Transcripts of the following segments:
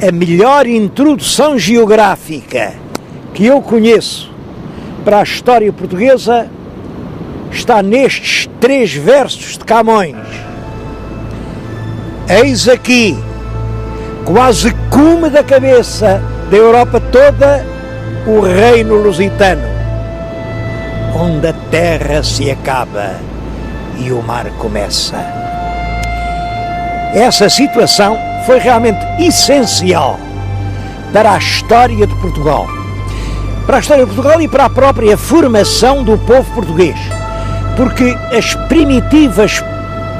A melhor introdução geográfica que eu conheço para a história portuguesa está nestes 3 versos de Camões. Eis aqui, quase cume da cabeça da Europa toda, o reino lusitano, onde a terra se acaba e o mar começa. Essa situação foi realmente essencial para a história de Portugal. Para a história de Portugal e para a própria formação do povo português. Porque as primitivas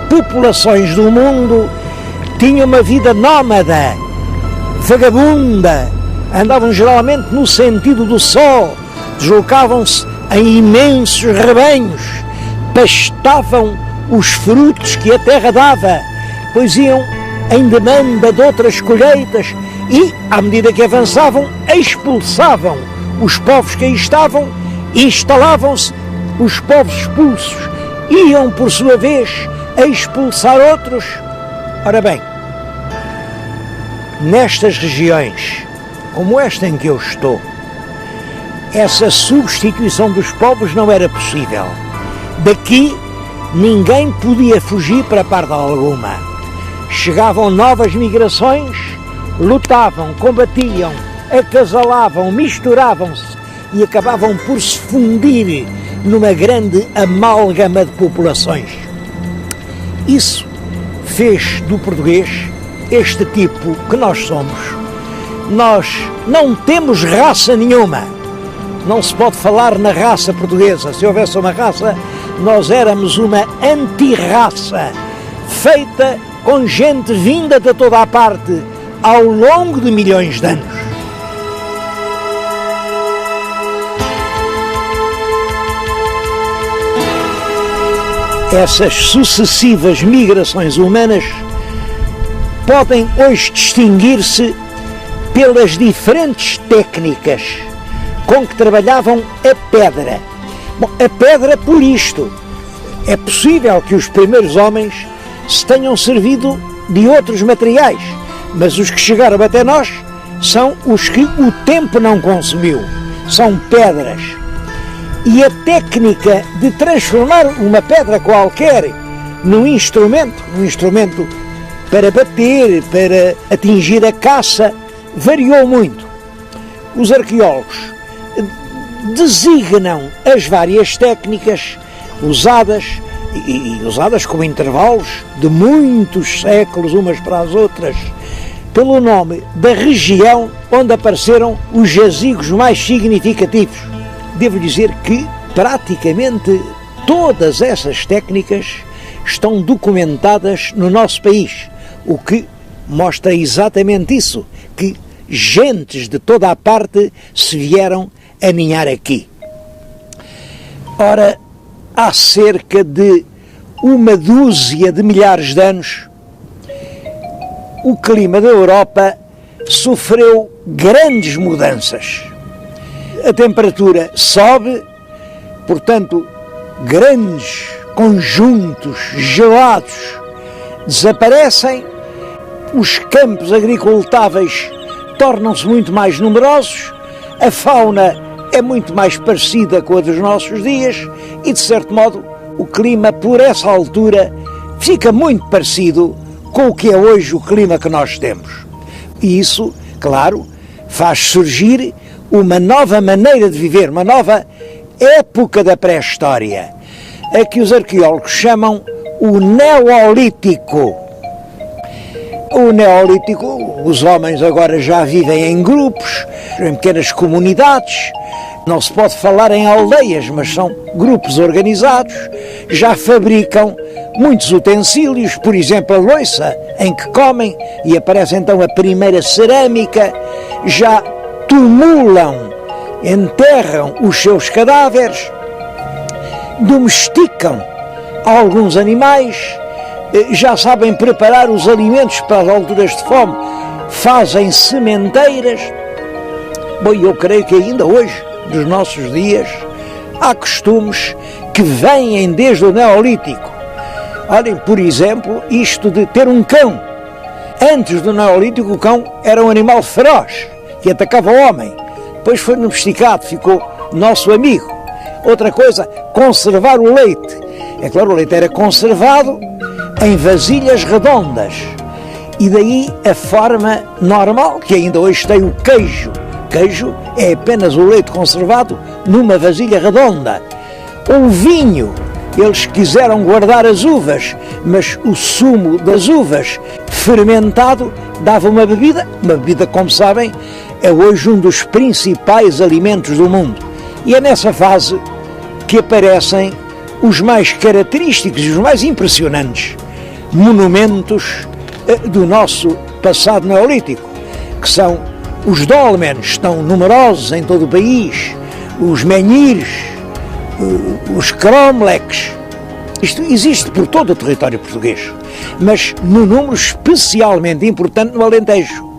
populações do mundo tinham uma vida nómada, vagabunda, andavam geralmente no sentido do sol, deslocavam-se em imensos rebanhos, pastavam os frutos que a terra dava, pois iam em demanda de outras colheitas e, à medida que avançavam, expulsavam os povos que aí estavam, instalavam-se os povos expulsos, iam por sua vez a expulsar outros. Ora bem, nestas regiões, como esta em que eu estou, essa substituição dos povos não era possível. Daqui ninguém podia fugir para parte alguma. Chegavam novas migrações, lutavam, combatiam, acasalavam, misturavam-se e acabavam por se fundir numa grande amálgama de populações. Isso fez do português este tipo que nós somos. Nós não temos raça nenhuma. Não se pode falar na raça portuguesa. Se houvesse uma raça, nós éramos uma antirraça, feita com gente vinda de toda a parte ao longo de milhões de anos. Essas sucessivas migrações humanas podem hoje distinguir-se pelas diferentes técnicas com que trabalhavam a pedra. Bom, a pedra por isto. É possível que os primeiros homens se tenham servido de outros materiais, mas os que chegaram até nós são os que o tempo não consumiu. São pedras. E a técnica de transformar uma pedra qualquer num instrumento para bater, para atingir a caça, variou muito. Os arqueólogos designam as várias técnicas usadas, e usadas com intervalos de muitos séculos umas para as outras, pelo nome da região onde apareceram os jazigos mais significativos. Devo dizer que praticamente todas essas técnicas estão documentadas no nosso país, o que mostra exatamente isso, que gentes de toda a parte se vieram aninhar aqui. Ora, há cerca de 1 de milhares de anos, o clima da Europa sofreu grandes mudanças. A temperatura sobe, portanto, grandes conjuntos gelados desaparecem, os campos agricultáveis tornam-se muito mais numerosos, a fauna é muito mais parecida com a dos nossos dias e, de certo modo, o clima, por essa altura, fica muito parecido com o que é hoje o clima que nós temos. E isso, claro, faz surgir uma nova maneira de viver, uma nova época da pré-história, a que os arqueólogos chamam o Neolítico. O Neolítico, os homens agora já vivem em grupos, em pequenas comunidades, não se pode falar em aldeias, mas são grupos organizados, já fabricam muitos utensílios, por exemplo a louça em que comem, e aparece então a primeira cerâmica, já tumulam, enterram os seus cadáveres, domesticam alguns animais, já sabem preparar os alimentos para as alturas de fome, fazem sementeiras. Bom, eu creio que ainda hoje, dos nossos dias, há costumes que vêm desde o Neolítico. Olhem, por exemplo, isto de ter um cão. Antes do Neolítico, o cão era um animal feroz, que atacava o homem. Depois foi domesticado, ficou nosso amigo. Outra coisa, conservar o leite. É claro, o leite era conservado em vasilhas redondas. E daí a forma normal, que ainda hoje tem o queijo. Queijo é apenas o leite conservado numa vasilha redonda. O vinho, eles quiseram guardar as uvas, mas o sumo das uvas fermentado dava uma bebida, como sabem, é hoje um dos principais alimentos do mundo. E é nessa fase que aparecem os mais característicos e os mais impressionantes monumentos do nosso passado neolítico, que são os dólmenes, estão numerosos em todo o país, os menhires, os cromlecs. Isto existe por todo o território português, mas no número especialmente importante no Alentejo.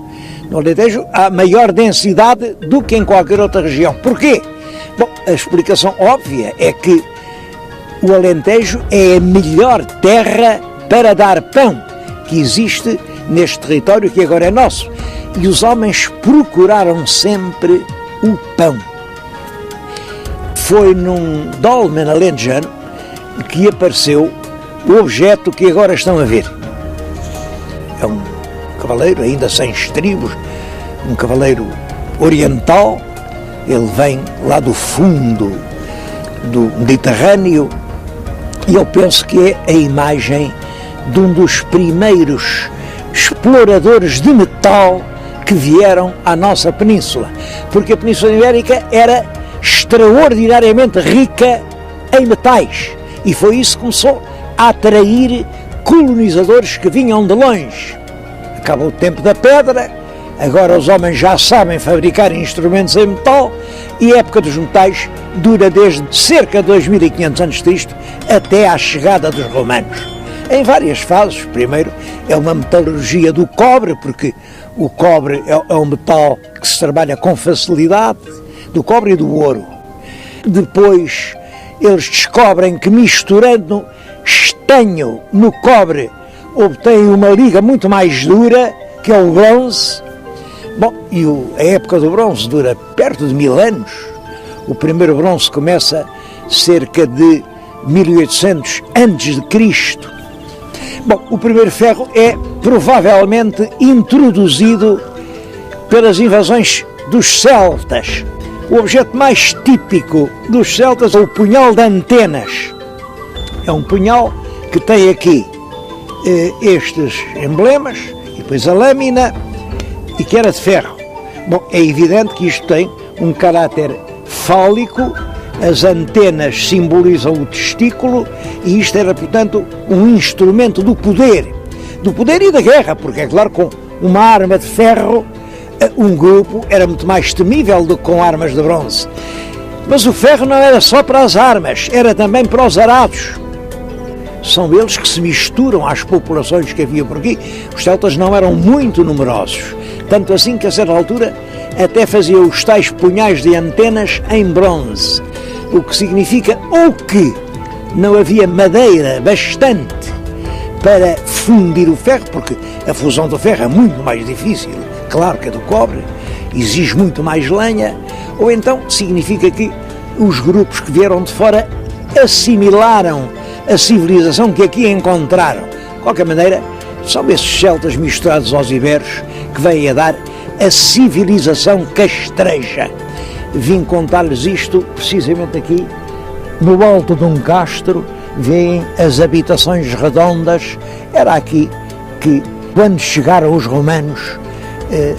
No Alentejo há maior densidade do que em qualquer outra região. Porquê? Bom, a explicação óbvia é que o Alentejo é a melhor terra para dar pão que existe neste território que agora é nosso. E os homens procuraram sempre o pão. Foi num dolmen alentejano que apareceu o objeto que agora estão a ver. É um cavaleiro ainda sem estribos, um cavaleiro oriental. Ele vem lá do fundo do Mediterrâneo e eu penso que é a imagem de um dos primeiros exploradores de metal que vieram à nossa península, porque a Península Ibérica era extraordinariamente rica em metais e foi isso que começou a atrair colonizadores que vinham de longe. Acabou o tempo da pedra, agora os homens já sabem fabricar instrumentos em metal e a época dos metais dura desde cerca de 2500 a.C. até à chegada dos romanos. Em várias fases. Primeiro é uma metalurgia do cobre, porque o cobre é um metal que se trabalha com facilidade, do cobre e do ouro. Depois eles descobrem que misturando estanho no cobre obtêm uma liga muito mais dura, que é o bronze. Bom, e a época do bronze dura perto de 1000 anos. O primeiro bronze começa cerca de 1800 a.C. Bom, o primeiro ferro é provavelmente introduzido pelas invasões dos celtas. O objeto mais típico dos celtas é o punhal de antenas. É um punhal que tem aqui estes emblemas e depois a lâmina e que era de ferro. Bom, é evidente que isto tem um caráter fálico. As antenas simbolizam o testículo e isto era, portanto, um instrumento do poder e da guerra, porque é claro, com uma arma de ferro, um grupo era muito mais temível do que com armas de bronze. Mas o ferro não era só para as armas, era também para os arados. São eles que se misturam às populações que havia por aqui. Os celtas não eram muito numerosos, tanto assim que a certa altura até faziam os tais punhais de antenas em bronze. O que significa ou que não havia madeira bastante para fundir o ferro, porque a fusão do ferro é muito mais difícil, claro que a do cobre, exige muito mais lenha, ou então significa que os grupos que vieram de fora assimilaram a civilização que aqui encontraram. De qualquer maneira, são esses celtas misturados aos iberos que vêm a dar a civilização castreja. Vim contar-lhes isto precisamente aqui, no alto de um castro, veem as habitações redondas. Era aqui que, quando chegaram os romanos,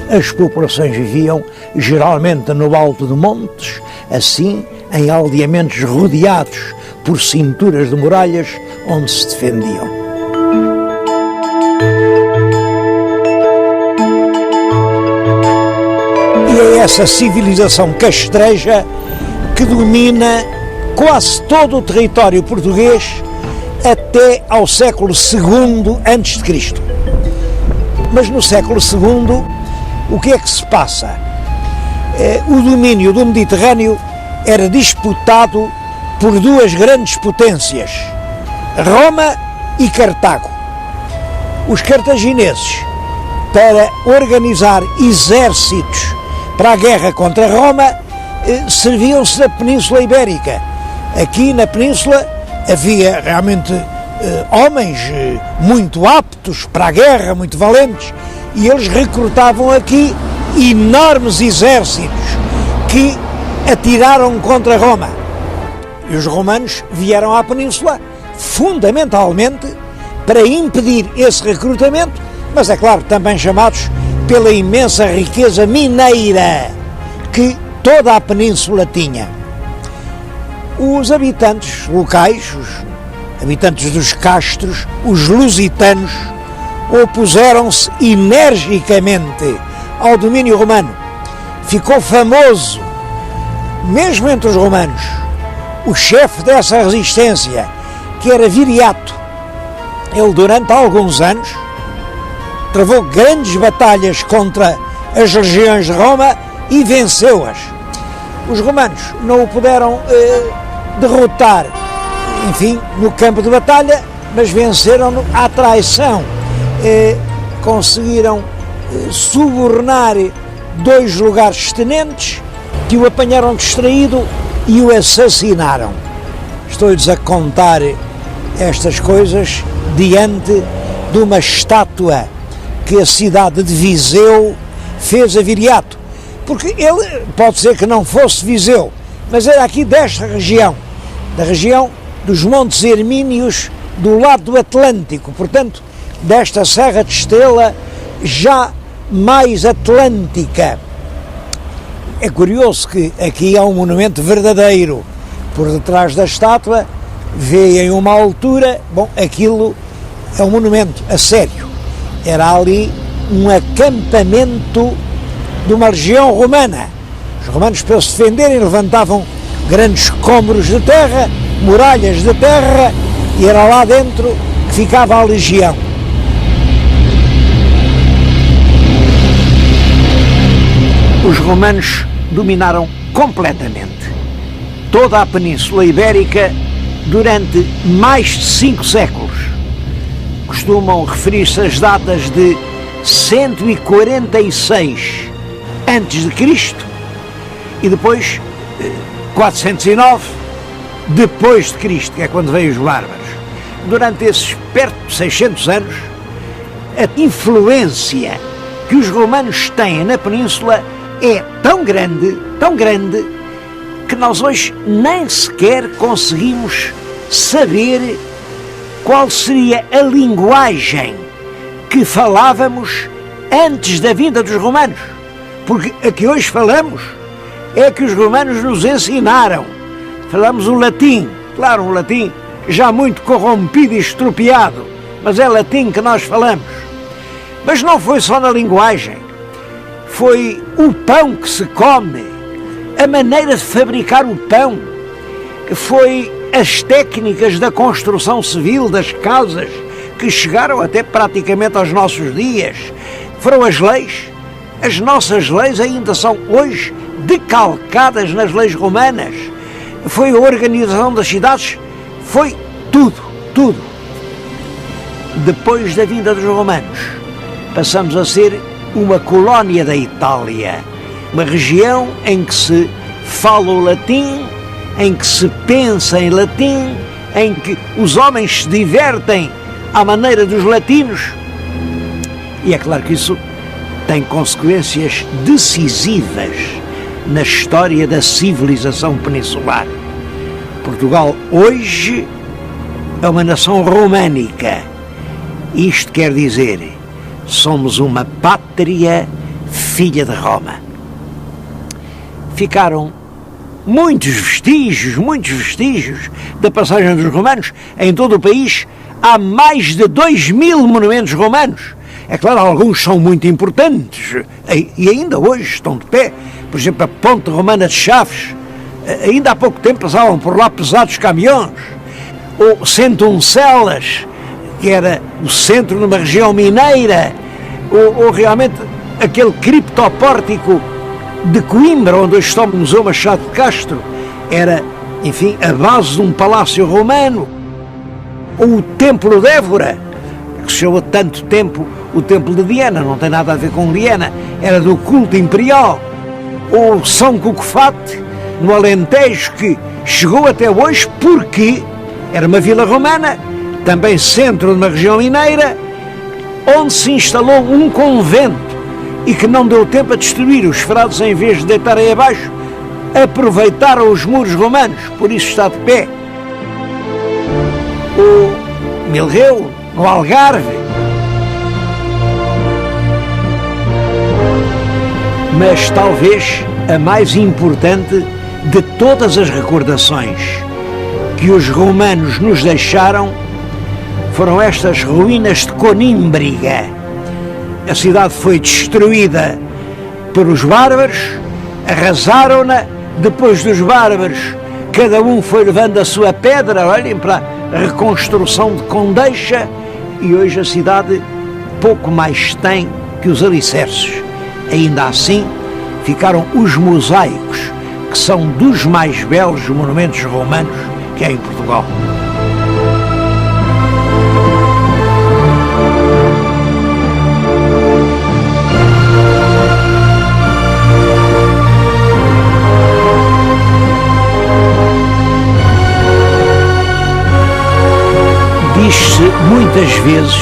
as populações viviam geralmente no alto de montes, assim, em aldeamentos rodeados por cinturas de muralhas onde se defendiam. E é essa civilização castreja que domina quase todo o território português até ao século II a.C. Mas no século II, o que é que se passa? O domínio do Mediterrâneo era disputado por duas grandes potências, Roma e Cartago. Os cartagineses para organizar exércitos para a guerra contra Roma, serviam-se da Península Ibérica. Aqui na Península havia realmente homens muito aptos para a guerra, muito valentes, e eles recrutavam aqui enormes exércitos que atiraram contra Roma. E os romanos vieram à Península fundamentalmente para impedir esse recrutamento, mas é claro, também chamados pela imensa riqueza mineira que toda a Península tinha. Os habitantes locais, os habitantes dos castros, os lusitanos, opuseram-se energicamente ao domínio romano. Ficou famoso, mesmo entre os romanos, o chefe dessa resistência, que era Viriato. Ele, durante alguns anos, travou grandes batalhas contra as legiões de Roma e venceu-as. Os romanos não o puderam derrotar, enfim, no campo de batalha, mas venceram-no à traição. Conseguiram subornar 2 lugares tenentes que o apanharam distraído e o assassinaram. Estou-lhes a contar estas coisas diante de uma estátua que a cidade de Viseu fez a Viriato, porque ele pode ser que não fosse Viseu, mas era aqui desta região, da região dos Montes Hermínios, do lado do Atlântico, portanto, desta Serra de Estrela já mais atlântica. É curioso que aqui há um monumento verdadeiro por detrás da estátua, vê em uma altura, bom, aquilo é um monumento a sério. Era ali um acampamento de uma legião romana. Os romanos, para se defenderem, levantavam grandes cômoros de terra, muralhas de terra, e era lá dentro que ficava a legião. Os romanos dominaram completamente toda a Península Ibérica durante mais de 5 séculos. Costumam referir-se às datas de 146 a.C. e depois 409 depois de Cristo, que é quando veio os bárbaros. Durante esses perto de 600 anos, a influência que os romanos têm na Península é tão grande, que nós hoje nem sequer conseguimos saber qual seria a linguagem que falávamos antes da vinda dos romanos, porque a que hoje falamos é que os romanos nos ensinaram. Falamos o latim, claro, um latim já muito corrompido e estropiado, mas é latim que nós falamos. Mas não foi só na linguagem, foi o pão que se come, a maneira de fabricar o pão, foi as técnicas da construção civil das casas, que chegaram até praticamente aos nossos dias, foram as leis. As nossas leis ainda são hoje decalcadas nas leis romanas. Foi a organização das cidades, foi tudo. Depois da vinda dos romanos, passamos a ser uma colónia da Itália, uma região em que se fala o latim, em que se pensa em latim, em que os homens se divertem à maneira dos latinos. E é claro que isso tem consequências decisivas na história da civilização peninsular. Portugal hoje é uma nação românica. Isto quer dizer, somos uma pátria filha de Roma. Ficaram muitos vestígios da passagem dos romanos em todo o país. Há mais de 2.000 monumentos romanos. É claro, alguns são muito importantes e ainda hoje estão de pé. Por exemplo, a Ponte Romana de Chaves, ainda há pouco tempo passavam por lá pesados caminhões. Ou Centuncelas, que era o centro numa região mineira, ou realmente aquele criptopórtico de Coimbra, onde hoje está o Museu Machado de Castro, era, enfim, a base de um palácio romano. Ou o Templo de Évora, que se chamou tanto tempo o Templo de Diana, não tem nada a ver com Diana, era do culto imperial. Ou São Cucufate, no Alentejo, que chegou até hoje porque era uma vila romana, também centro de uma região mineira, onde se instalou um convento e que não deu tempo a destruir. Os frades, em vez de deitarem abaixo, aproveitaram os muros romanos, por isso está de pé. O Milreu, no Algarve. Mas talvez a mais importante de todas as recordações que os romanos nos deixaram foram estas ruínas de Conímbriga. A cidade foi destruída pelos bárbaros, arrasaram-na. Depois dos bárbaros, cada um foi levando a sua pedra, olhem, para a reconstrução de Condeixa, e hoje a cidade pouco mais tem que os alicerces. Ainda assim, ficaram os mosaicos, que são dos mais belos monumentos romanos que há em Portugal. Diz-se muitas vezes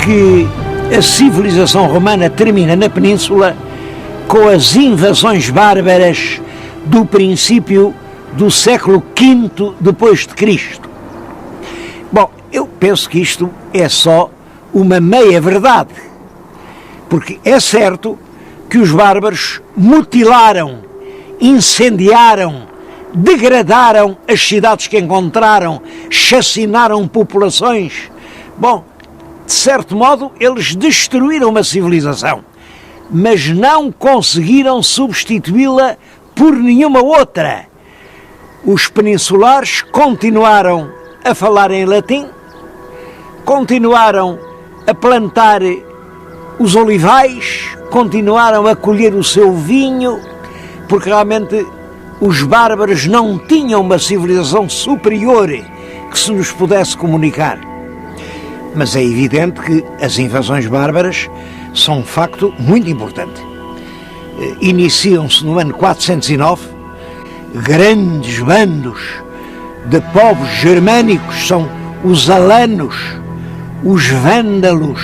que a civilização romana termina na Península com as invasões bárbaras do princípio do século V depois de Cristo. Bom, eu penso que isto é só uma meia-verdade, porque é certo que os bárbaros mutilaram, incendiaram, degradaram as cidades que encontraram, chacinaram populações. Bom, de certo modo, eles destruíram uma civilização, mas não conseguiram substituí-la por nenhuma outra. Os peninsulares continuaram a falar em latim, continuaram a plantar os olivais, continuaram a colher o seu vinho, porque realmente os bárbaros não tinham uma civilização superior que se nos pudesse comunicar. Mas é evidente que as invasões bárbaras são um facto muito importante. Iniciam-se no ano 409, grandes bandos de povos germânicos, são os alanos, os vândalos,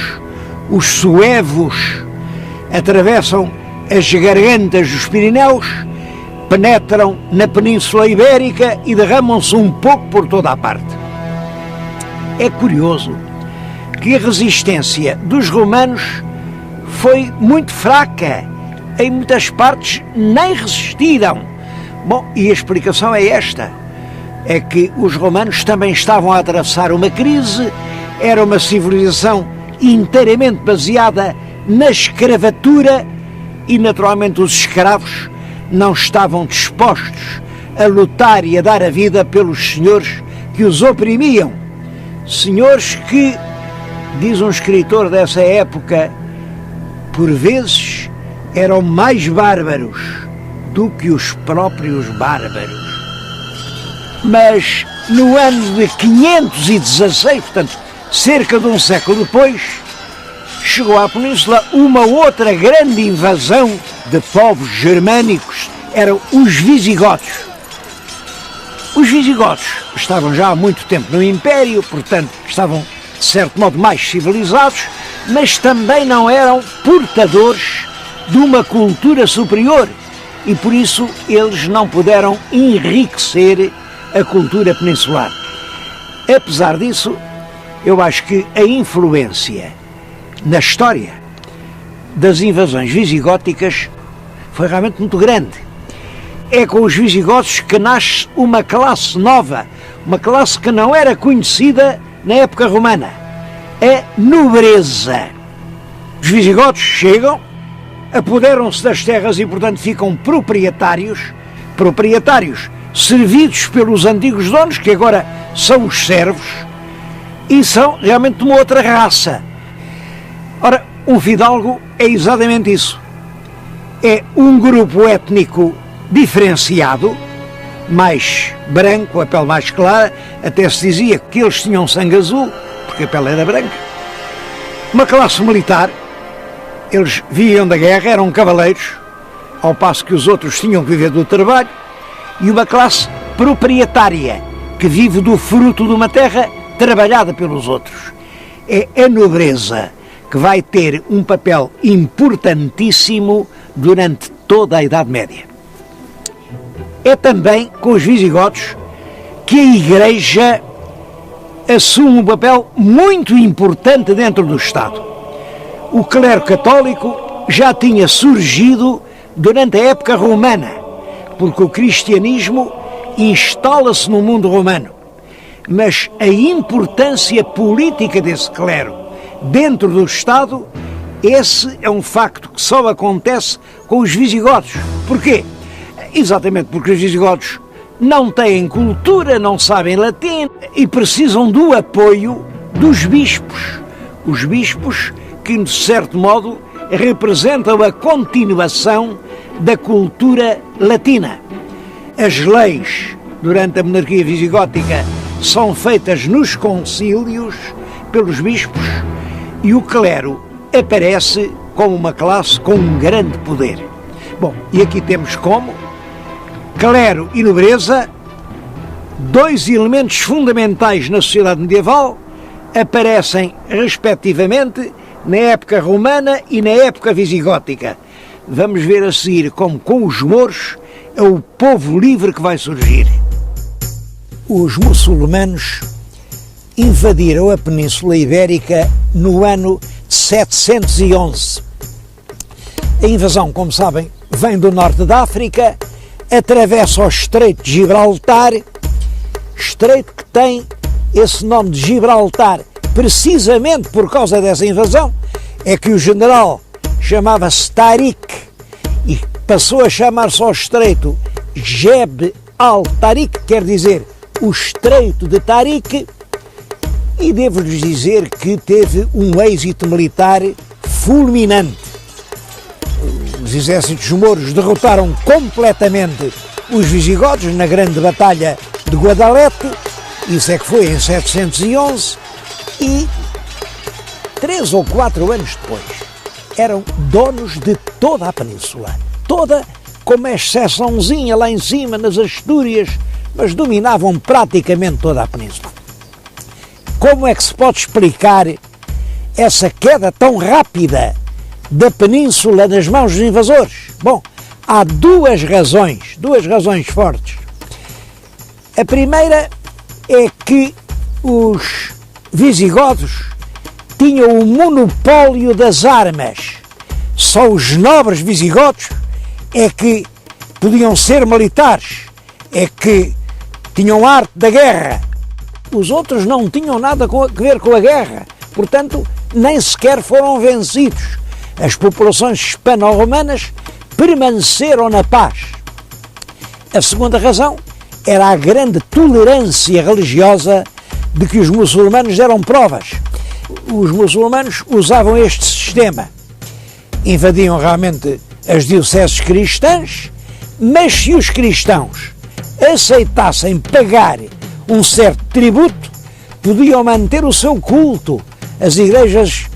os suevos, atravessam as gargantas dos Pirineus, penetram na Península Ibérica e derramam-se um pouco por toda a parte. É curioso que a resistência dos romanos foi muito fraca. Em muitas partes nem resistiram. Bom, e a explicação é esta. É que os romanos também estavam a atravessar uma crise, era uma civilização inteiramente baseada na escravatura e, naturalmente, os escravos não estavam dispostos a lutar e a dar a vida pelos senhores que os oprimiam. Senhores que, diz um escritor dessa época, por vezes eram mais bárbaros do que os próprios bárbaros. Mas no ano de 516, portanto, cerca de um século depois, chegou à Península uma outra grande invasão de povos germânicos, eram os visigodos. Os visigodos estavam já há muito tempo no Império, portanto, estavam, de certo modo, mais civilizados, mas também não eram portadores de uma cultura superior e, por isso, eles não puderam enriquecer a cultura peninsular. Apesar disso, eu acho que a influência na história das invasões visigóticas foi realmente muito grande. É com os visigodos que nasce uma classe nova, uma classe que não era conhecida na época romana, a nobreza. Os visigodos chegam, apoderam-se das terras e, portanto, ficam proprietários, servidos pelos antigos donos, que agora são os servos, e são realmente uma outra raça. Ora, um fidalgo é exatamente isso. É um grupo étnico diferenciado, mais branco, a pele mais clara, até se dizia que eles tinham sangue azul, porque porque a pele era branca. Uma classe militar, eles vinham da guerra, eram cavaleiros, ao passo que os outros tinham que viver do trabalho, e uma classe proprietária, que vive do fruto de uma terra trabalhada pelos outros. É a nobreza que vai ter um papel importantíssimo durante toda a Idade Média. É também com os visigodos que a Igreja assume um papel muito importante dentro do Estado. O clero católico já tinha surgido durante a época romana, porque o cristianismo instala-se no mundo romano. Mas a importância política desse clero dentro do Estado, esse é um facto que só acontece com os visigodos. Porquê? Exatamente porque os visigodos não têm cultura, não sabem latim e precisam do apoio dos bispos. Os bispos que, de certo modo, representam a continuação da cultura latina. As leis, durante a monarquia visigótica, são feitas nos concílios pelos bispos e o clero aparece como uma classe com um grande poder. Bom, e aqui temos como clero e nobreza, dois elementos fundamentais na sociedade medieval, aparecem respectivamente na época romana e na época visigótica. Vamos ver a seguir como com os mouros é o povo livre que vai surgir. Os muçulmanos invadiram a Península Ibérica no ano 711. A invasão, como sabem, vem do norte da África, atravessa o Estreito de Gibraltar, estreito que tem esse nome de Gibraltar precisamente por causa dessa invasão, é que o general chamava-se Tariq e passou a chamar-se ao estreito Jebel al-Tariq, quer dizer o Estreito de Tariq, e devo-lhes dizer que teve um êxito militar fulminante. Os exércitos mouros derrotaram completamente os visigodos na grande batalha de Guadalete, isso é que foi em 711, e 3 ou 4 anos depois eram donos de toda a península, toda com uma exceçãozinha lá em cima nas Astúrias, mas dominavam praticamente toda a península. Como é que se pode explicar essa queda tão rápida da península nas mãos dos invasores? Bom, há duas razões fortes. A primeira é que os visigodos tinham o monopólio das armas. Só os nobres visigodos é que podiam ser militares, é que tinham arte da guerra. Os outros não tinham nada a ver com a guerra, portanto, nem sequer foram vencidos. As populações hispano-romanas permaneceram na paz. A segunda razão era a grande tolerância religiosa de que os muçulmanos deram provas. Os muçulmanos usavam este sistema. Invadiam realmente as dioceses cristãs, mas se os cristãos aceitassem pagar um certo tributo, podiam manter o seu culto, as igrejas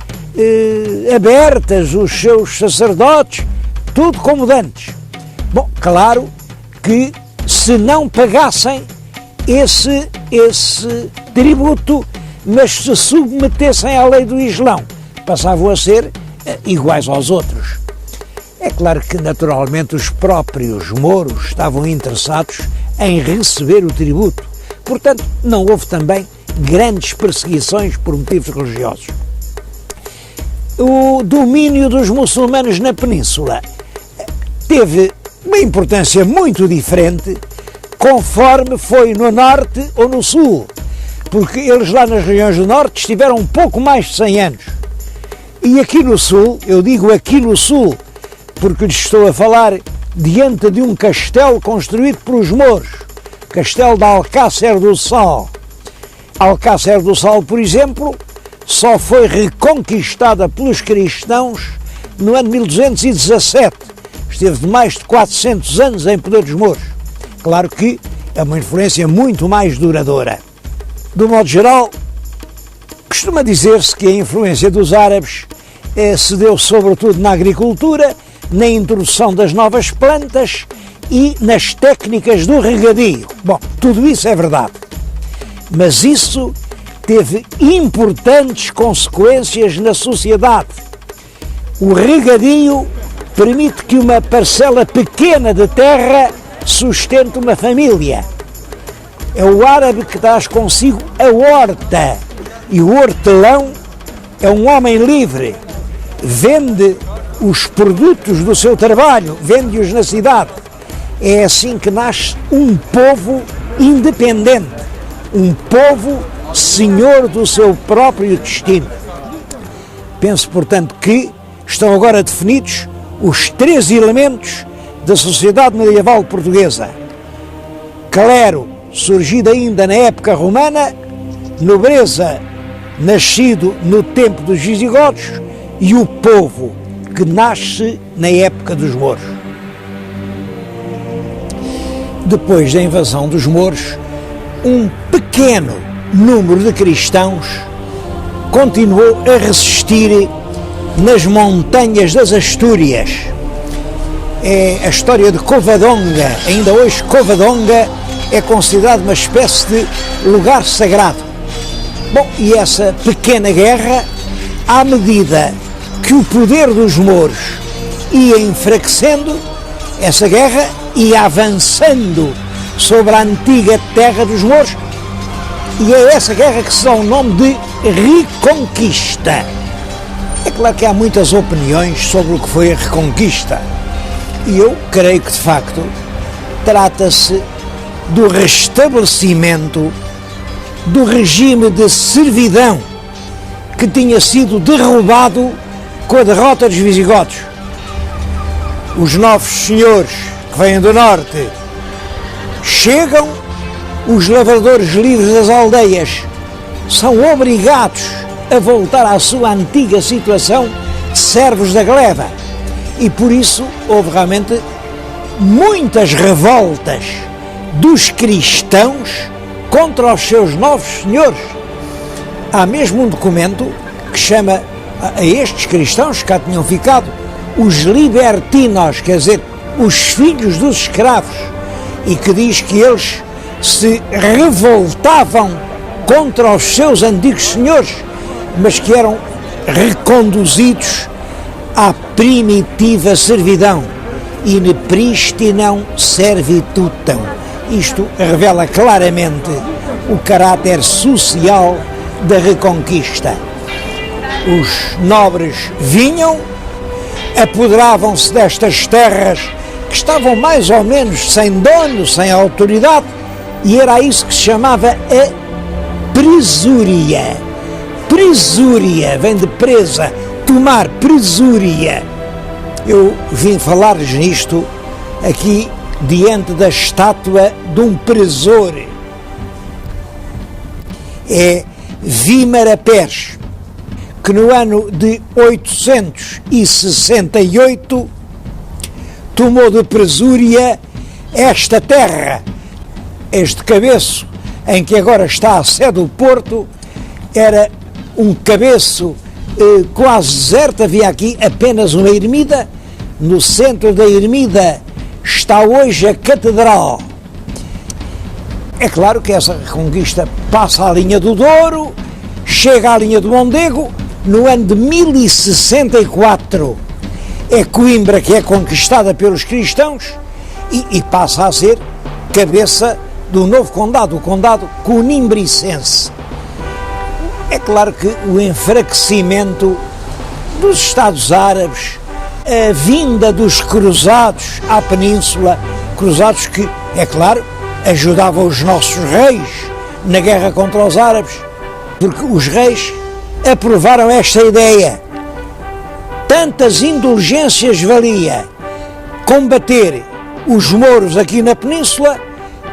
abertas, os seus sacerdotes, tudo como dantes. Bom, claro que se não pagassem esse tributo, mas se submetessem à lei do Islão, passavam a ser iguais aos outros. É claro que, naturalmente, os próprios mouros estavam interessados em receber o tributo. Portanto, não houve também grandes perseguições por motivos religiosos. O domínio dos muçulmanos na península teve uma importância muito diferente conforme foi no norte ou no sul, porque eles lá nas regiões do norte estiveram um pouco mais de 100 anos. E aqui no sul, eu digo aqui no sul, porque lhes estou a falar diante de um castelo construído pelos mouros, Castelo de Alcácer do Sal. Alcácer do Sal, por exemplo, só foi reconquistada pelos cristãos no ano 1217. Esteve de mais de 400 anos em poder dos mouros. Claro que é uma influência muito mais duradoura. De modo geral, Costuma dizer-se que a influência dos árabes se deu sobretudo na agricultura, na introdução das novas plantas e nas técnicas do regadio. Bom, tudo isso é verdade, mas isso teve importantes consequências na sociedade. O regadio permite que uma parcela pequena de terra sustente uma família. É o árabe que traz consigo a horta, e o hortelão é um homem livre, vende os produtos do seu trabalho, vende-os na cidade. É assim que nasce um povo independente, um povo senhor do seu próprio destino. Penso, portanto, que estão agora definidos os 3 elementos da sociedade medieval portuguesa: clero, surgido ainda na época romana; nobreza, nascido no tempo dos visigodos; e o povo, que nasce na época dos mouros. Depois da invasão dos mouros, um pequeno número de cristãos continuou a resistir nas montanhas das Astúrias. É a história de Covadonga. Ainda hoje Covadonga é considerado uma espécie de lugar sagrado. Bom, e essa pequena guerra, à medida que o poder dos mouros ia enfraquecendo, essa guerra ia avançando sobre a antiga terra dos mouros, e é essa guerra que se dá o nome de Reconquista. É claro que há muitas opiniões sobre o que foi a Reconquista, e eu creio que, de facto, trata-se do restabelecimento do regime de servidão que tinha sido derrubado com a derrota dos visigodos. Os novos senhores que vêm do norte chegam, os lavradores livres das aldeias são obrigados a voltar à sua antiga situação de servos da gleba, e por isso houve realmente muitas revoltas dos cristãos contra os seus novos senhores. Há mesmo um documento que chama a estes cristãos que cá tinham ficado os libertinos, quer dizer, os filhos dos escravos, e que diz que eles se revoltavam contra os seus antigos senhores, mas que eram reconduzidos à primitiva servidão, in pristinam servitutem. Isto revela claramente o caráter social da Reconquista. Os nobres vinham, apoderavam-se destas terras que estavam mais ou menos sem dono, sem autoridade, e era isso que se chamava a presúria. Presúria vem de presa, tomar presúria. Eu vim falar-lhes nisto aqui diante da estátua de um presor. É Vímara Pérez, que no ano de 868 tomou de presúria esta terra. Este cabeço, em que agora está a sede do Porto, era um cabeço quase deserto. Havia aqui apenas uma ermida. No centro da ermida está hoje a catedral. É claro que essa reconquista passa a linha do Douro, chega à linha do Mondego. No ano de 1064 é Coimbra que é conquistada pelos cristãos e passa a ser cabeça do novo condado, o condado conimbricense. É claro que o enfraquecimento dos Estados Árabes, a vinda dos cruzados à península, cruzados que, é claro, ajudavam os nossos reis na guerra contra os árabes, porque os reis aprovaram esta ideia. Tantas indulgências valia combater os mouros aqui na península,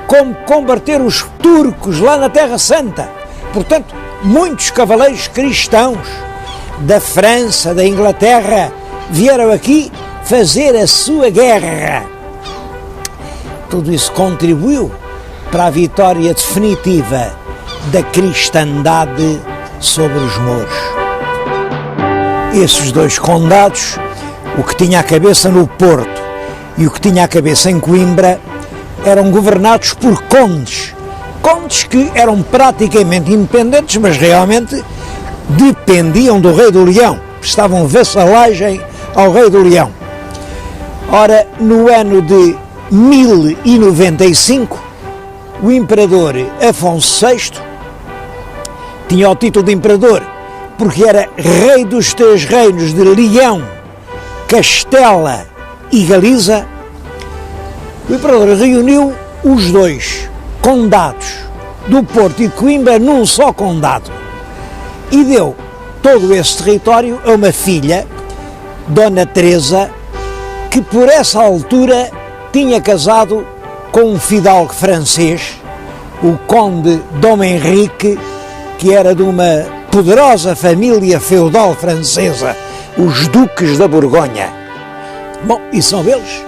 como combater os turcos lá na Terra Santa. Portanto, muitos cavaleiros cristãos da França, da Inglaterra, vieram aqui fazer a sua guerra. Tudo isso contribuiu para a vitória definitiva da cristandade sobre os mouros. Esses dois condados, o que tinha a cabeça no Porto e o que tinha a cabeça em Coimbra, eram governados por condes. Condes que eram praticamente independentes, mas realmente dependiam do rei do Leão, prestavam vassalagem ao rei do Leão. Ora, no ano de 1095, o imperador Afonso VI tinha o título de imperador porque era rei dos três reinos de Leão, Castela e Galiza. O imperador reuniu os dois condados do Porto e de Coimbra num só condado e deu todo esse território a uma filha, Dona Teresa, que por essa altura tinha casado com um fidalgo francês, o conde Dom Henrique, que era de uma poderosa família feudal francesa, os duques da Borgonha. Bom, e são eles,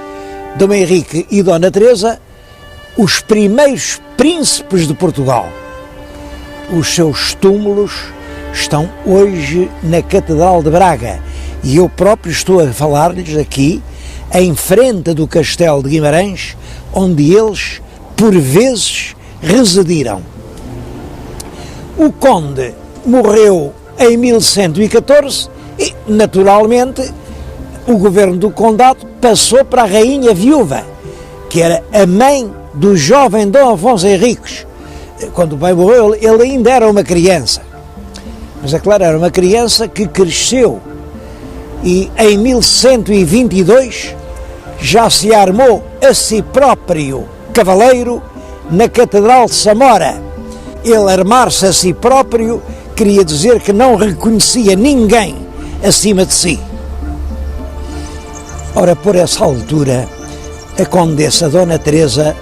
Dom Henrique e Dona Teresa, os primeiros príncipes de Portugal. Os seus túmulos estão hoje na Catedral de Braga e eu próprio estou a falar-lhes aqui em frente do Castelo de Guimarães, onde eles por vezes residiram. O conde morreu em 1114 e, naturalmente, o governo do condado passou para a rainha viúva, que era a mãe do jovem Dom Afonso Henriques. Quando o pai morreu, ele ainda era uma criança. Mas, é claro, era uma criança que cresceu e, em 1122, já se armou a si próprio cavaleiro na Catedral de Samora. Ele armar-se a si próprio queria dizer que não reconhecia ninguém acima de si. Ora, por essa altura, a condessa Dona Teresa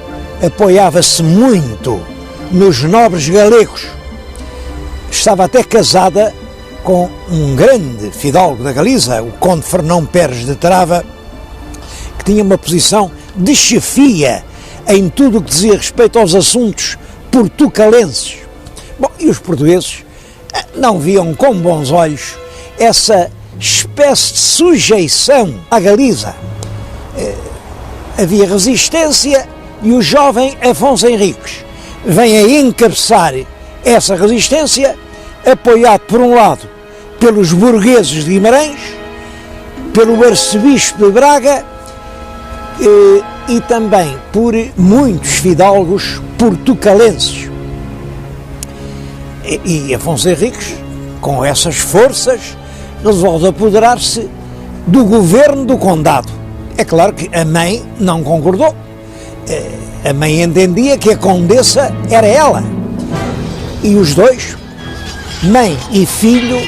apoiava-se muito nos nobres galegos. Estava até casada com um grande fidalgo da Galiza, o conde Fernão Pérez de Trava, que tinha uma posição de chefia em tudo o que dizia respeito aos assuntos portucalenses. Bom, e os portugueses não viam com bons olhos essa espécie de sujeição à Galiza. Havia resistência e o jovem Afonso Henriques vem a encabeçar essa resistência, apoiado por um lado pelos burgueses de Guimarães, pelo arcebispo de Braga e também por muitos fidalgos portucalenses. E Afonso Henriques, com essas forças, resolve apoderar-se do governo do condado. É claro que a mãe não concordou. A mãe entendia que a condessa era ela. E os dois, mãe e filho,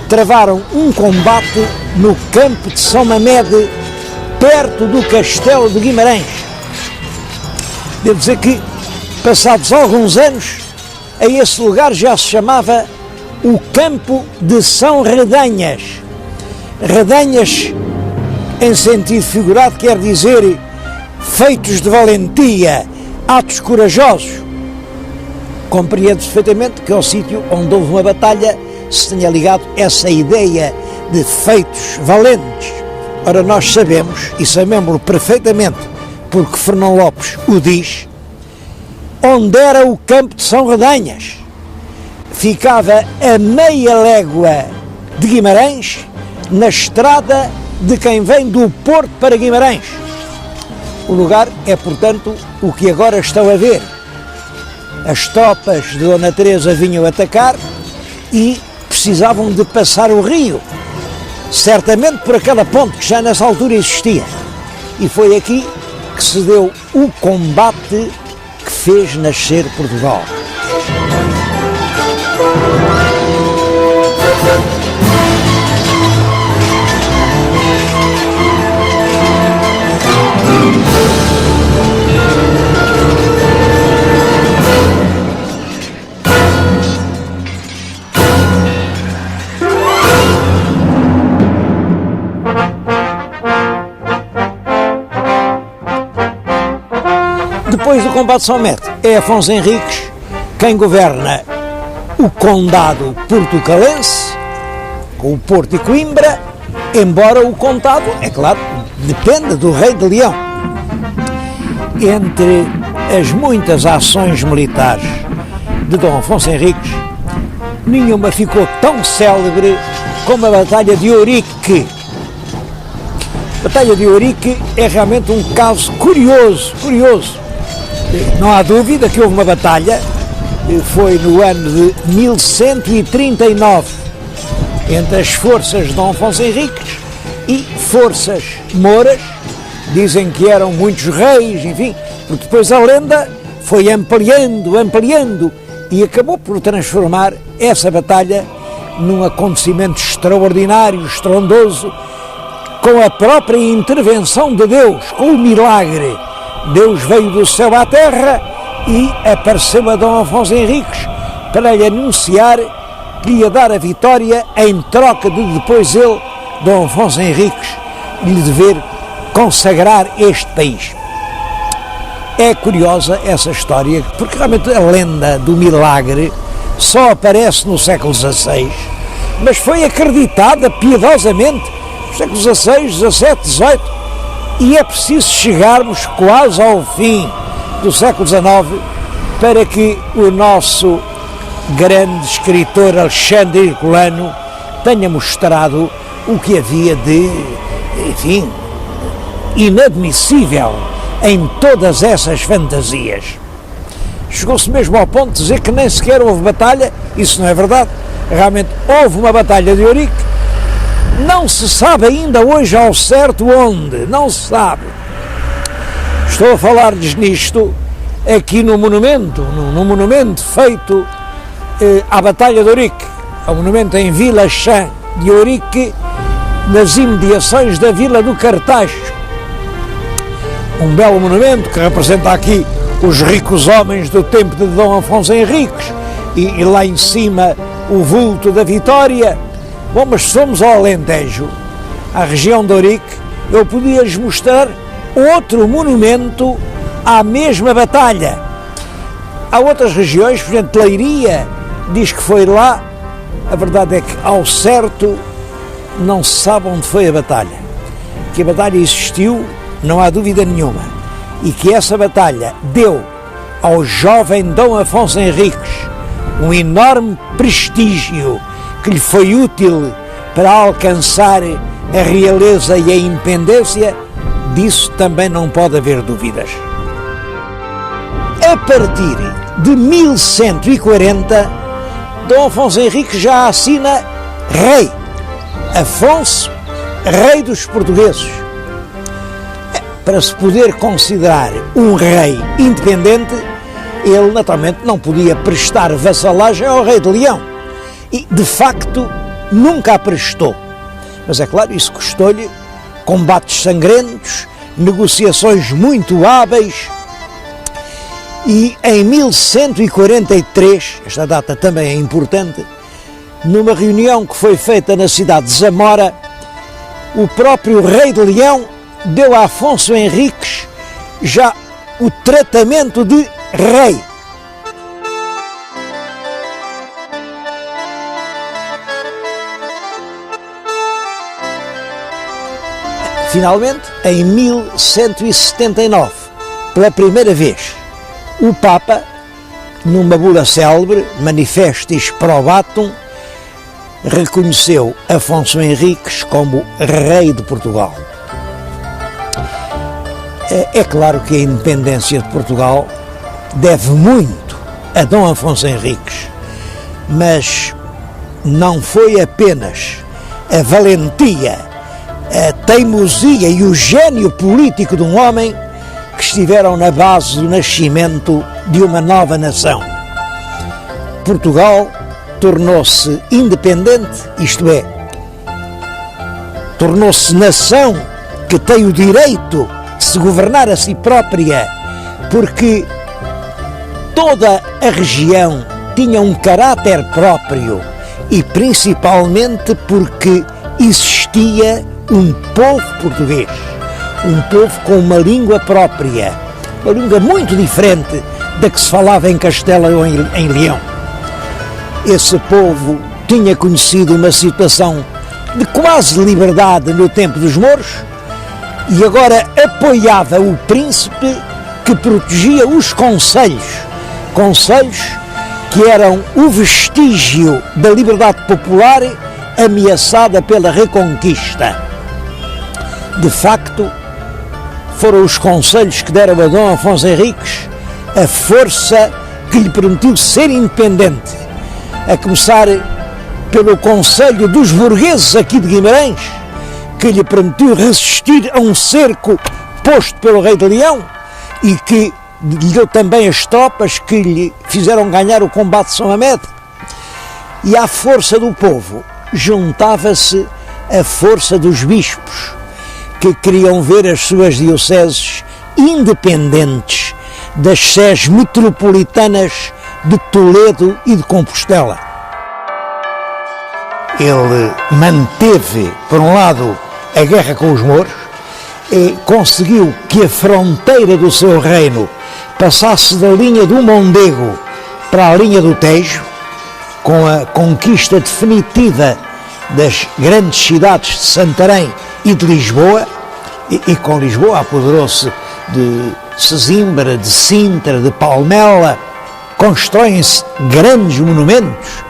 travaram um combate no campo de São Mamede, perto do Castelo de Guimarães. Devo dizer que, passados alguns anos, a esse lugar já se chamava o Campo de São Redanhas. Redanhas, em sentido figurado, quer dizer feitos de valentia, atos corajosos. Compreendo perfeitamente que ao sítio onde houve uma batalha se tenha ligado essa ideia de feitos valentes. Ora, nós sabemos, e sabemos perfeitamente, porque Fernão Lopes o diz, onde era o Campo de São Redanhas. Ficava a meia légua de Guimarães, na estrada de quem vem do Porto para Guimarães. O lugar é, portanto, o que agora estão a ver. As tropas de Dona Teresa vinham atacar e precisavam de passar o rio, certamente por aquela ponte que já nessa altura existia. E foi aqui que se deu o combate que fez nascer Portugal. Depois do combate de São Mete, é Afonso Henriques quem governa o condado portucalense, com o Porto e Coimbra, embora o condado, é claro, dependa do rei de Leão. Entre as muitas ações militares de Dom Afonso Henriques, nenhuma ficou tão célebre como a Batalha de Ourique. A Batalha de Ourique é realmente um caso curioso. Não há dúvida que houve uma batalha, foi no ano de 1139, entre as forças de Dom Afonso Henriques e forças mouras. Dizem que eram muitos reis, enfim, porque depois a lenda foi ampliando e acabou por transformar essa batalha num acontecimento extraordinário, estrondoso, com a própria intervenção de Deus, com o milagre. Deus veio do céu à terra e apareceu a Dom Afonso Henriques para lhe anunciar que ia dar a vitória em troca de depois ele, Dom Afonso Henriques, lhe dever consagrar este país. É curiosa essa história, porque realmente a lenda do milagre só aparece no século XVI, mas foi acreditada piedosamente no século XVI, XVII, XVIII, e é preciso chegarmos quase ao fim do século XIX para que o nosso grande escritor Alexandre Herculano tenha mostrado o que havia de, enfim, inadmissível em todas essas fantasias. Chegou-se mesmo ao ponto de dizer que nem sequer houve batalha. Isso não é verdade. Realmente houve uma batalha de Ourique, não se sabe ainda hoje ao certo onde, não se sabe. Estou a falar-lhes nisto aqui no monumento feito à Batalha de Ourique, ao monumento em Vila Chã de Ourique, nas imediações da Vila do Cartacho. Um belo monumento que representa aqui os ricos homens do tempo de Dom Afonso Henriques e lá em cima o vulto da Vitória. Bom, mas se somos ao Alentejo, à região de Ourique, eu podia-lhes mostrar outro monumento à mesma batalha. Há outras regiões, por exemplo, Leiria diz que foi lá. A verdade é que, ao certo, não se sabe onde foi a batalha. Que a batalha existiu, não há dúvida nenhuma, e que essa batalha deu ao jovem Dom Afonso Henriques um enorme prestígio que lhe foi útil para alcançar a realeza e a independência, disso também não pode haver dúvidas. A partir de 1140, Dom Afonso Henriques já assina rei. Afonso, rei dos portugueses. Para se poder considerar um rei independente, ele naturalmente não podia prestar vassalagem ao rei de Leão. E, de facto, nunca a prestou. Mas, é claro, isso custou-lhe combates sangrentos, negociações muito hábeis. E, em 1143, esta data também é importante, numa reunião que foi feita na cidade de Zamora, o próprio rei de Leão deu a Afonso Henriques já o tratamento de rei. Finalmente, em 1179, pela primeira vez, o Papa, numa bula célebre, Manifestis Probatum, reconheceu Afonso Henriques como rei de Portugal. É claro que a independência de Portugal deve muito a Dom Afonso Henriques, mas não foi apenas a valentia, a teimosia e o gênio político de um homem que estiveram na base do nascimento de uma nova nação. Portugal tornou-se independente, isto é, tornou-se nação que tem o direito de se governar a si própria, porque toda a região tinha um caráter próprio e principalmente porque existia um povo português, um povo com uma língua própria, uma língua muito diferente da que se falava em Castela ou em Leão. esse povo tinha conhecido uma situação de quase liberdade no tempo dos mouros e agora apoiava o príncipe que protegia os concelhos que eram o vestígio da liberdade popular ameaçada pela Reconquista. De facto, foram os concelhos que deram a Dom Afonso Henriques a força que lhe permitiu ser independente, a começar pelo Conselho dos Burgueses aqui de Guimarães, que lhe permitiu resistir a um cerco posto pelo rei de Leão e que lhe deu também as tropas que lhe fizeram ganhar o combate de São Mamede. E à força do povo juntava-se a força dos bispos, que queriam ver as suas dioceses independentes das sés metropolitanas de Toledo e de Compostela. Ele manteve, por um lado, a guerra com os mouros e conseguiu que a fronteira do seu reino passasse da linha do Mondego para a linha do Tejo, com a conquista definitiva das grandes cidades de Santarém e de Lisboa, e com Lisboa apoderou-se de Sesimbra, de Sintra, de Palmela. Constroem-se grandes monumentos,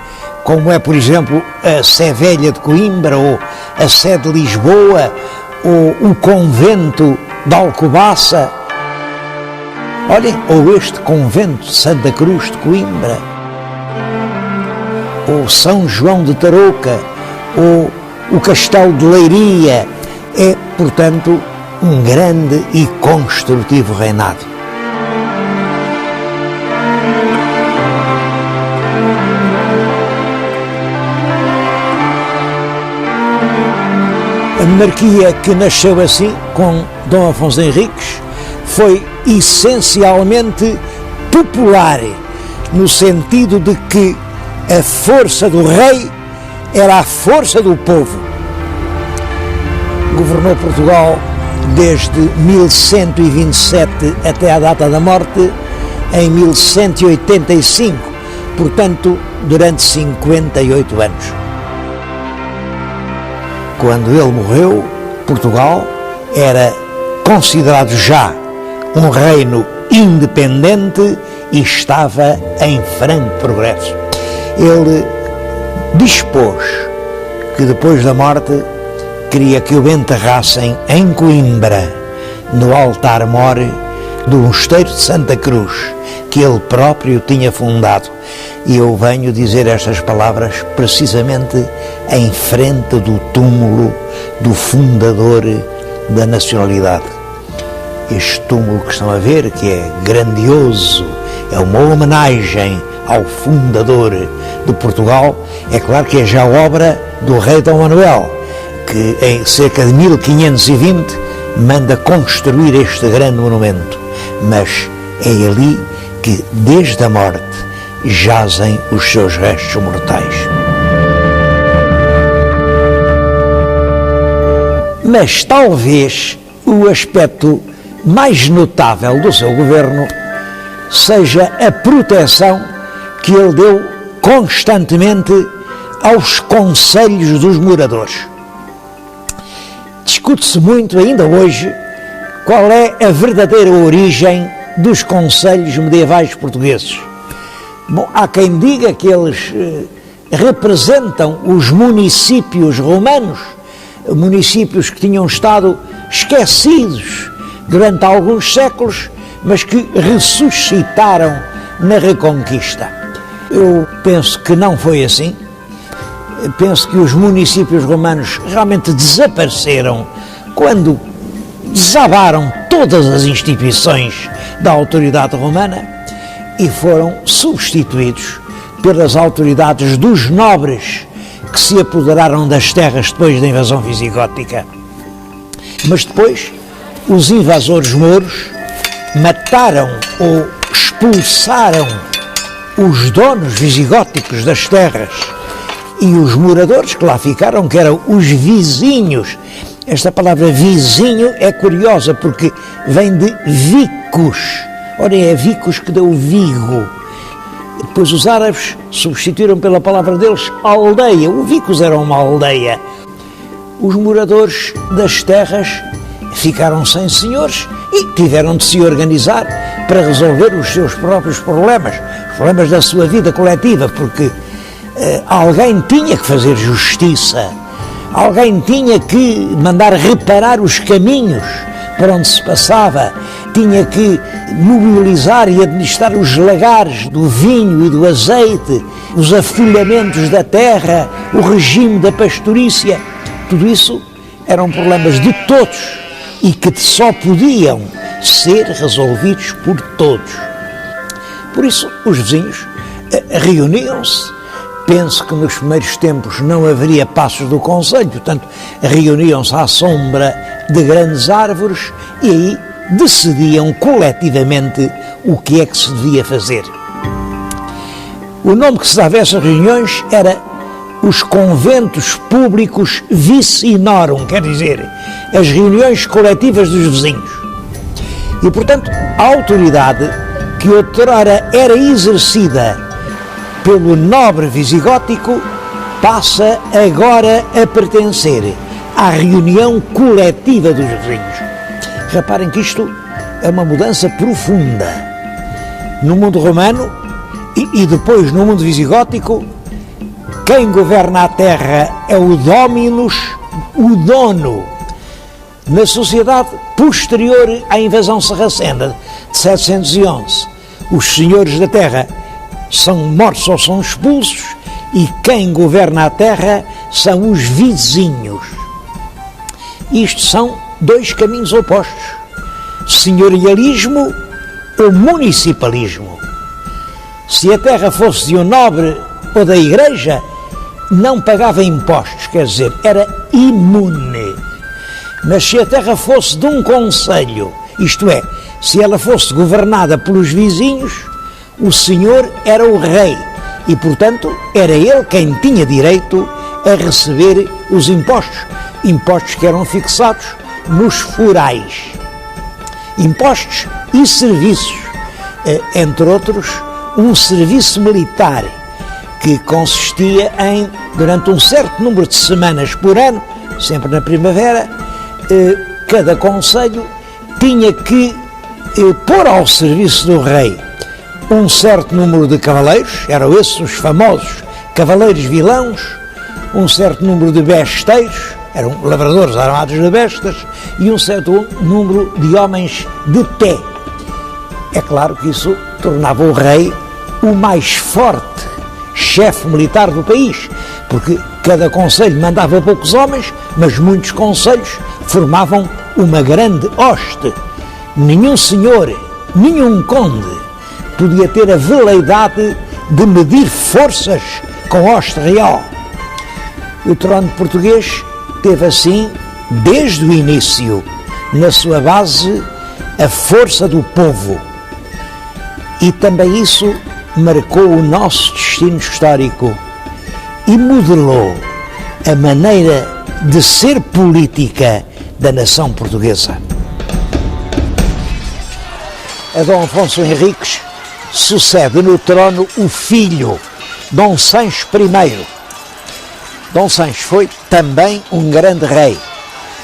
como é, por exemplo, a Sé Velha de Coimbra, ou a Sé de Lisboa, ou o convento de Alcobaça. Olhem, ou este convento de Santa Cruz de Coimbra, ou São João de Tarouca, ou o Castelo de Leiria. É, portanto, um grande e construtivo reinado. A monarquia que nasceu assim, com Dom Afonso Henriques, foi essencialmente popular, no sentido de que a força do rei era a força do povo. Governou Portugal desde 1127 até à data da morte, em 1185, portanto, durante 58 anos. Quando ele morreu, Portugal era considerado já um reino independente e estava em franco progresso. Ele dispôs que depois da morte queria que o enterrassem em Coimbra, no altar-mor do mosteiro de Santa Cruz, que ele próprio tinha fundado. E eu venho dizer estas palavras precisamente em frente do túmulo do fundador da nacionalidade. Este túmulo que estão a ver, que é grandioso, é uma homenagem ao fundador de Portugal. É claro que é já obra do rei Dom Manuel, que em cerca de 1520 manda construir este grande monumento, mas é ali que desde a morte jazem os seus restos mortais. Mas talvez o aspecto mais notável do seu governo seja a proteção que ele deu constantemente aos concelhos dos moradores. Discute-se muito ainda hoje qual é a verdadeira origem dos concelhos medievais portugueses. Bom, há quem diga que eles representam os municípios romanos, municípios que tinham estado esquecidos durante alguns séculos, mas que ressuscitaram na Reconquista. Eu penso que não foi assim. Penso que os municípios romanos realmente desapareceram quando desabaram todas as instituições da autoridade romana e foram substituídos pelas autoridades dos nobres que se apoderaram das terras depois da invasão visigótica. Mas depois, os invasores mouros mataram ou expulsaram os donos visigóticos das terras e os moradores que lá ficaram, que eram os vizinhos. Esta palavra vizinho é curiosa porque vem de vicus. Ora, é vicus que deu Vigo. Depois os árabes substituíram pela palavra deles aldeia. O vicus era uma aldeia. Os moradores das terras ficaram sem senhores e tiveram de se organizar para resolver os seus próprios problemas, os problemas da sua vida coletiva, porque alguém tinha que fazer justiça, alguém tinha que mandar reparar os caminhos por onde se passava, tinha que mobilizar e administrar os lagares do vinho e do azeite, os afolhamentos da terra, o regime da pastorícia. Tudo isso eram problemas de todos e que só podiam ser resolvidos por todos. Por isso, os vizinhos reuniam-se. Penso que nos primeiros tempos não haveria passos do concelho, portanto, reuniam-se à sombra de grandes árvores e aí decidiam coletivamente o que é que se devia fazer. O nome que se dava a essas reuniões era os conventos públicos vicinorum, quer dizer, as reuniões coletivas dos vizinhos. E, portanto, a autoridade que outrora era exercida pelo nobre visigótico passa agora a pertencer à reunião coletiva dos vizinhos. Reparem que isto é uma mudança profunda. No mundo romano e depois no mundo visigótico, quem governa a terra é o dominus, o dono. Na sociedade posterior à invasão sarracena de 711, os senhores da terra são mortos ou são expulsos e quem governa a terra são os vizinhos. Isto são dois caminhos opostos: senhorialismo ou municipalismo. Se a terra fosse de um nobre ou da igreja, não pagava impostos, quer dizer, era imune. Mas se a terra fosse de um concelho, isto é, se ela fosse governada pelos vizinhos, o senhor era o rei e, portanto, era ele quem tinha direito a receber os impostos, impostos que eram fixados nos forais. Impostos e serviços, entre outros, um serviço militar que consistia em, durante um certo número de semanas por ano, sempre na primavera, cada concelho tinha que pôr ao serviço do rei um certo número de cavaleiros, eram esses os famosos cavaleiros vilãos, um certo número de besteiros, eram lavradores armados de bestas, e um certo número de homens de pé. É claro que isso tornava o rei o mais forte chefe militar do país, porque cada concelho mandava poucos homens, mas muitos concelhos formavam uma grande hoste. Nenhum senhor, nenhum conde podia ter a veleidade de medir forças com hoste real. O trono português teve assim, desde o início, na sua base, a força do povo. E também isso marcou o nosso destino histórico e modelou a maneira de ser política da nação portuguesa. A Dom Afonso Henriques sucede no trono o filho, Dom Sancho I. Dom Sancho foi também um grande rei,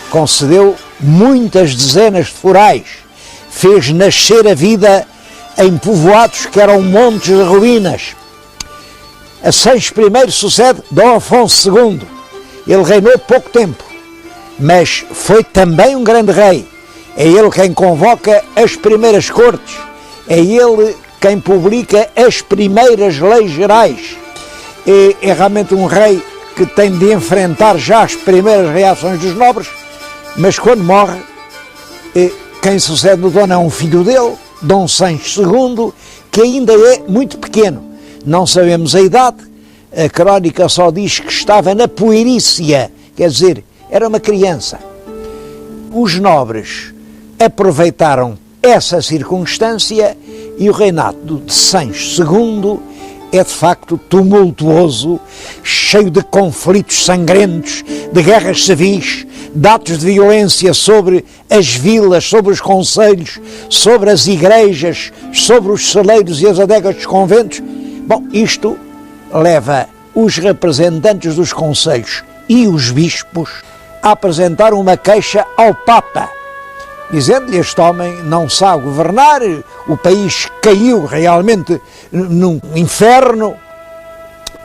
concedeu muitas dezenas de forais, fez nascer a vida em povoados que eram montes de ruínas. A Sancho I sucede Dom Afonso II. Ele reinou pouco tempo, mas foi também um grande rei. É ele quem convoca as primeiras cortes, é ele quem publica as primeiras leis gerais. É realmente um rei que tem de enfrentar já as primeiras reações dos nobres, mas quando morre, quem sucede no trono é um filho dele, Dom Sancho II, que ainda é muito pequeno. Não sabemos a idade, a crónica só diz que estava na puerícia, quer dizer, era uma criança. Os nobres aproveitaram essa circunstância e o reinado de Sancho II é de facto tumultuoso, cheio de conflitos sangrentos, de guerras civis, de atos de violência sobre as vilas, sobre os concelhos, sobre as igrejas, sobre os celeiros e as adegas dos conventos. Bom, isto leva os representantes dos concelhos e os bispos a apresentar uma queixa ao Papa, dizendo-lhe: este homem não sabe governar, o país caiu realmente num inferno.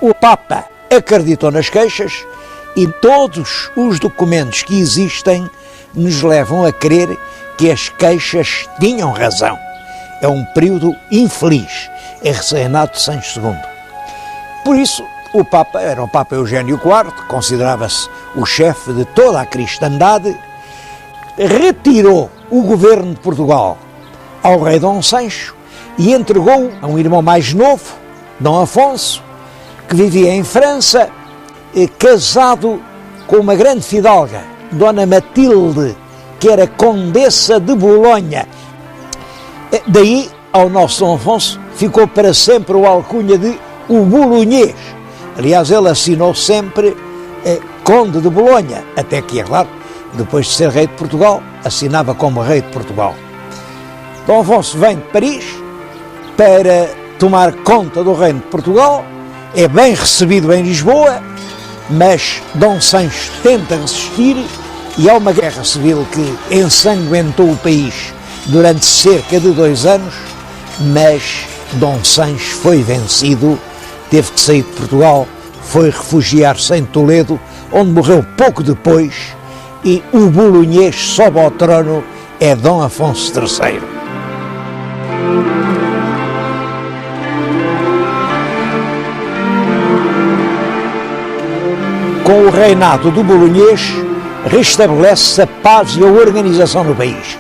O Papa acreditou nas queixas e todos os documentos que existem nos levam a crer que as queixas tinham razão. É um período infeliz, é reinado de Sancho II. Por isso, o Papa era o Papa Eugênio IV, considerava-se o chefe de toda a cristandade, retirou o governo de Portugal ao rei Dom Sancho e entregou a um irmão mais novo, Dom Afonso, que vivia em França, casado com uma grande fidalga, Dona Matilde, que era condessa de Bolonha. Daí, ao nosso Dom Afonso, ficou para sempre o alcunha de o Bolonhês. Aliás, ele assinou sempre Conde de Bolonha, até que, é claro, depois de ser rei de Portugal, assinava como rei de Portugal. Dom Afonso vem de Paris para tomar conta do reino de Portugal, é bem recebido em Lisboa, mas Dom Sancho tenta resistir e há uma guerra civil que ensanguentou o país durante cerca de 2 anos, mas Dom Sancho foi vencido, teve que sair de Portugal, foi refugiar-se em Toledo, onde morreu pouco depois, e o bolonhês sobe ao trono é Dom Afonso III. Com o reinado do bolonhês, restabelece-se a paz e a organização no país.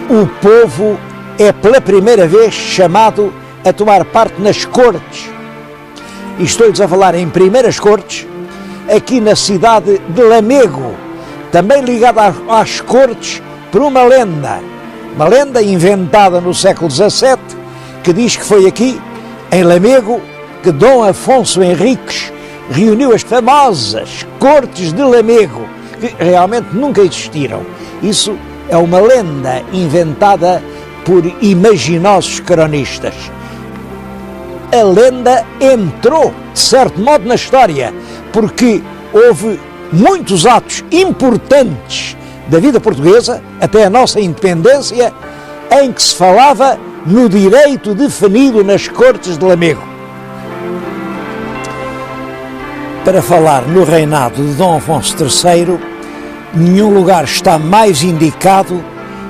O povo é pela primeira vez chamado a tomar parte nas cortes. E estou-lhes a falar em primeiras cortes, aqui na cidade de Lamego, também ligada às cortes por uma lenda inventada no século XVII, que diz que foi aqui, em Lamego, que Dom Afonso Henriques reuniu as famosas cortes de Lamego, que realmente nunca existiram. Isso é uma lenda inventada por imaginosos cronistas. A lenda entrou, de certo modo, na história, porque houve muitos atos importantes da vida portuguesa, até a nossa independência, em que se falava no direito definido nas cortes de Lamego. Para falar no reinado de Dom Afonso III, nenhum lugar está mais indicado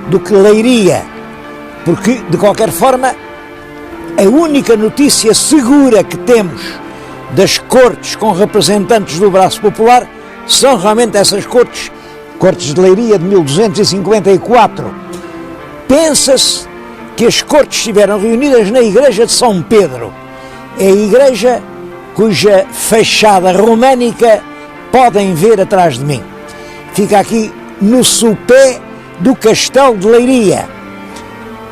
do que Leiria, porque, de qualquer forma, a única notícia segura que temos das cortes com representantes do braço popular são realmente essas cortes de Leiria de 1254. Pensa-se que as cortes estiveram reunidas na igreja de São Pedro. É a igreja cuja fachada românica podem ver atrás de mim. Fica aqui no sopé do Castelo de Leiria.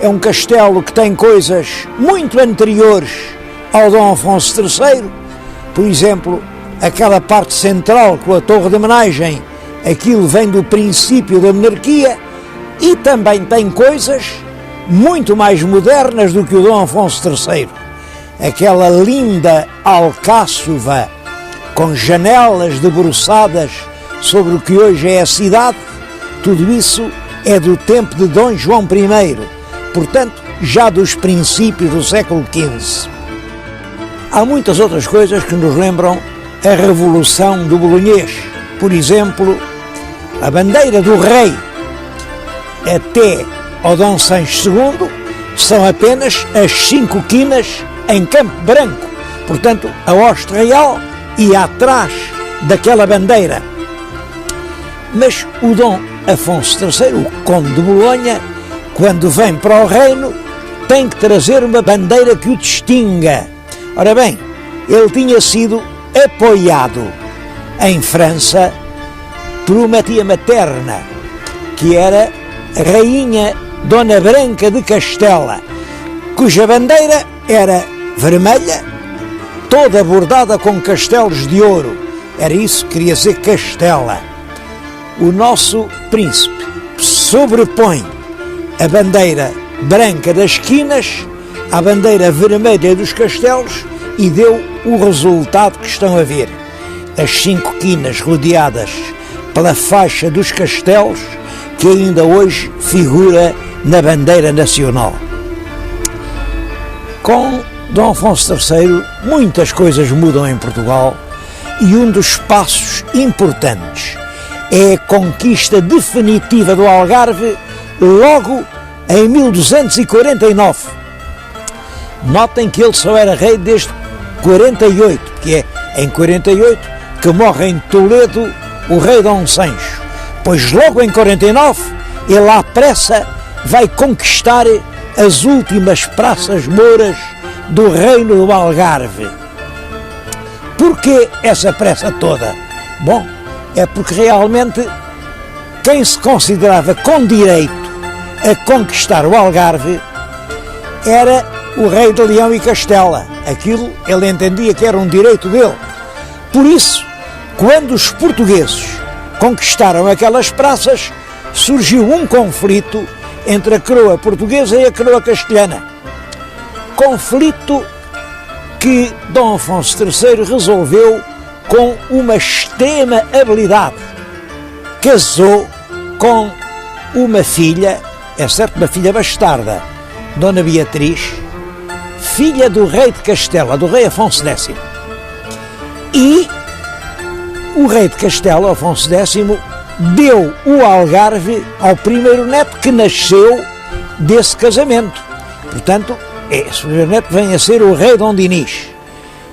É um castelo que tem coisas muito anteriores ao Dom Afonso III, por exemplo, aquela parte central com a torre de homenagem, aquilo vem do princípio da monarquia, e também tem coisas muito mais modernas do que o Dom Afonso III. Aquela linda alcáçova com janelas debruçadas sobre o que hoje é a cidade, tudo isso é do tempo de Dom João I, portanto, já dos princípios do século XV. Há muitas outras coisas que nos lembram a Revolução do Bolonhês. Por exemplo, a bandeira do rei até ao Dom Sancho II são apenas as 5 quinas em campo branco. Portanto, a hoste real ia atrás daquela bandeira. Mas o Dom Afonso III, o Conde de Bolonha, quando vem para o reino, tem que trazer uma bandeira que o distinga. Ora bem, ele tinha sido apoiado em França por uma tia materna, que era a rainha Dona Branca de Castela, cuja bandeira era vermelha, toda bordada com castelos de ouro. Era isso que queria dizer Castela. O nosso príncipe sobrepõe a bandeira branca das quinas à bandeira vermelha dos castelos e deu o resultado que estão a ver. As 5 quinas rodeadas pela faixa dos castelos, que ainda hoje figura na bandeira nacional. Com Dom Afonso III, muitas coisas mudam em Portugal e um dos passos importantes é a conquista definitiva do Algarve logo em 1249. Notem que ele só era rei desde 48, porque é em 48 que morre em Toledo o rei Dom Sancho, pois logo em 49 ele à pressa vai conquistar as últimas praças mouras do reino do Algarve. Porquê essa pressa toda? Bom, é porque realmente quem se considerava com direito a conquistar o Algarve era o rei de Leão e Castela. Aquilo ele entendia que era um direito dele. Por isso, quando os portugueses conquistaram aquelas praças, surgiu um conflito entre a coroa portuguesa e a coroa castelhana. Conflito que Dom Afonso III resolveu com uma extrema habilidade. Casou com uma filha, é certo, uma filha bastarda, Dona Beatriz, filha do rei de Castela, do rei Afonso X. E o rei de Castela, Afonso X, deu o Algarve ao primeiro neto que nasceu desse casamento. Portanto, esse primeiro neto vem a ser o rei Dom Dinis.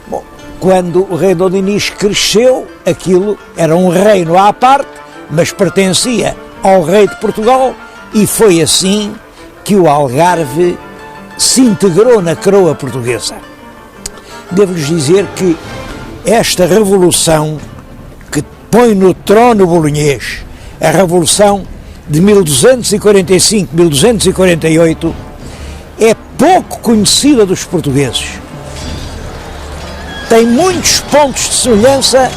Bom, quando o rei Dom Dinis cresceu, aquilo era um reino à parte, mas pertencia ao rei de Portugal, e foi assim que o Algarve se integrou na coroa portuguesa. Devo-lhes dizer que esta revolução que põe no trono bolonhês, a revolução de 1245-1248, é pouco conhecida dos portugueses. Tem muitos pontos de semelhança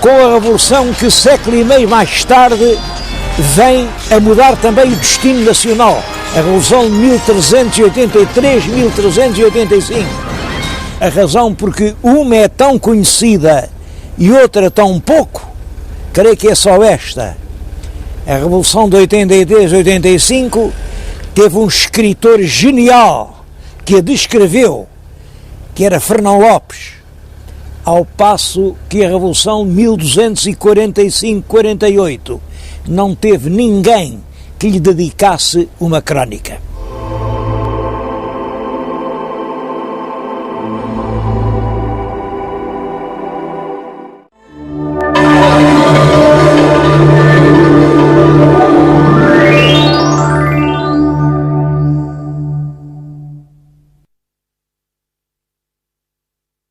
com a revolução que século e meio mais tarde vem a mudar também o destino nacional, a revolução de 1383-1385. A razão porque uma é tão conhecida e outra tão pouco, creio que é só esta. A revolução de 83-85 teve um escritor genial que a descreveu, que era Fernão Lopes, ao passo que a revolução de 1245-48 não teve ninguém que lhe dedicasse uma crónica.